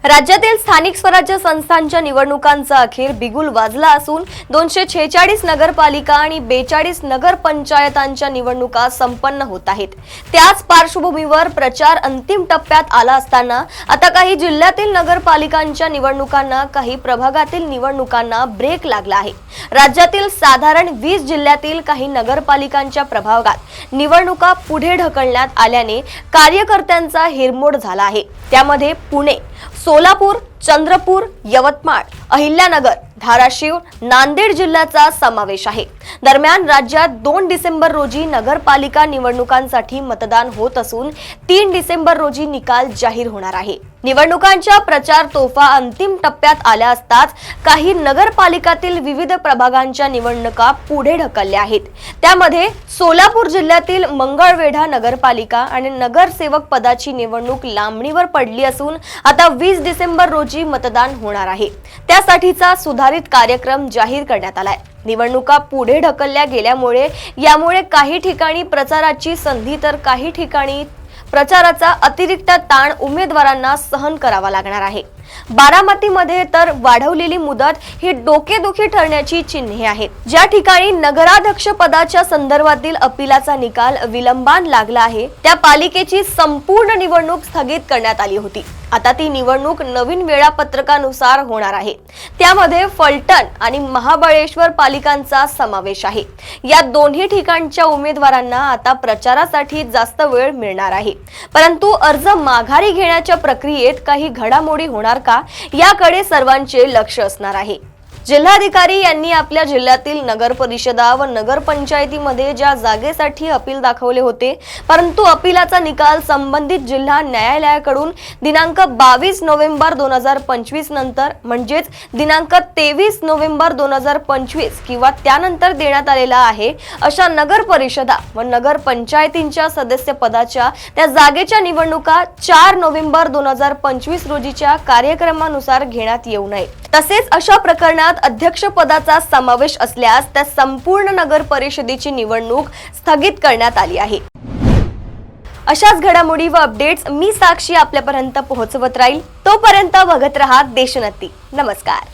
राज्यातील स्थानिक स्वराज्य संस्थांच्या निवडणुकांचा अखेर बिगुल वाजला असून 246 नगरपालिका आणि 42 नगरपंचायतांच्या निवडणुका संपन्न होत आहेत। त्याच पार्श्वभूमीवर प्रचार अंतिम टप्प्यात आला असताना आता काही जिल्ह्यातील नगरपालिकांच्या निवडणुकांना, काही प्रभागातील निवडणुकांना ब्रेक लागला आहे। राज्यातील साधारण 20 जिल्ह्यातील काही नगरपालिकांच्या प्रभागात निवडणुका पुढे ढकलण्यात आल्याने कार्यकर्त्यांचा हिरमोड झाला आहे। त्यामध्ये पुणे, सोलापूर, चंद्रपूर, यवतमाळ, अहिल्यानगर, धाराशिव, नांदेड जिल्ह्याचा समावेश आहे। दरम्यान राज्यात 2 डिसेंबर रोजी नगरपालिका निवडणुकांसाठी मतदान होत असून 3 डिसेंबर रोजी निकाल जाहीर होणार आहे। निवडणुकांच्या प्रचार तोफा अंतिम टप्प्यात आल्या असताच काही नगरपालिकातील विविध प्रभागांच्या निवडणुका पुढे ढकलल्या आहेत। त्यामध्ये सोलापूर जिल्ह्यातील मंगळवेढा नगरपालिका आणि नगरसेवक पदाची निवडणूक लांबणीवर पडली असून आता 20 डिसेंबर रोजी मतदान होणार आहे। त्यासाठीचा सुधारित कार्यक्रम जाहीर करण्यात आलाय। निवडणुका पुढे ढकलल्या गेल्यामुळे यामुळे काही ठिकाणी प्रचाराची संधी तर काही ठिकाणी प्रचाराचा अतिरिक्त ताण उमेदवारांना सहन करावा लागणार आहे। बारामतीमध्ये तर वाढवलेली मुदत ही डोकेदुखी ठरण्याची चिन्हे आहेत। ज्या ठिकाणी नगराध्यक्ष पदाच्या संदर्भातील अपीलाचा निकाल विलंबान लागला आहे त्या पालिकेची संपूर्ण निवडणूक स्थगित करण्यात आली होती। आता ती निवडणूक नवीन वेळापत्रकानुसार होणार आहे। त्यामध्ये फलटण आणि महाबळेश्वर पालिकांचा समावेश आहे। या दोन्ही ठिकाणच्या उमेदवारांना आता प्रचारासाठी जास्त वेळ मिळणार आहे, परंतु अर्ज माघारी घेण्याच्या प्रक्रियेत काही घडामोडी होणार का याकडे सर्वांचे लक्ष असणार आहे। जिल्हाधिकारी यांनी आपल्या जिल्ह्यातील नगर परिषदा व नगरपंचायतीमध्ये ज्या जागेसाठी अपील दाखवले होते, परंतु अपीलाचा निकाल संबंधित जिल्हा न्यायालयाकडून दिनांक 22 नोव्हेंबर 2025 नंतर म्हणजेच दिनांक 23 नोव्हेंबर 2025 किंवा त्यानंतर देण्यात आलेला आहे। अशा नगर परिषदा व नगरपंचायतींच्या सदस्य पदाच्या त्या जागेच्या निवडणुका 4 नोव्हेंबर 2025 रोजीच्या कार्यक्रमानुसार घेण्यात येऊ नये। तसेच अशा प्रकरणात अध्यक्ष पदाचा समावेश असल्यास त्या संपूर्ण नगर परिषदेची निवडणूक स्थगित करण्यात आली आहे। अशाच घडामोडी व अपडेट्स मी साक्षी आपल्यापर्यंत पोहोचवत राहील। तोपर्यंत बघत रहा देशोन्नती। नमस्कार।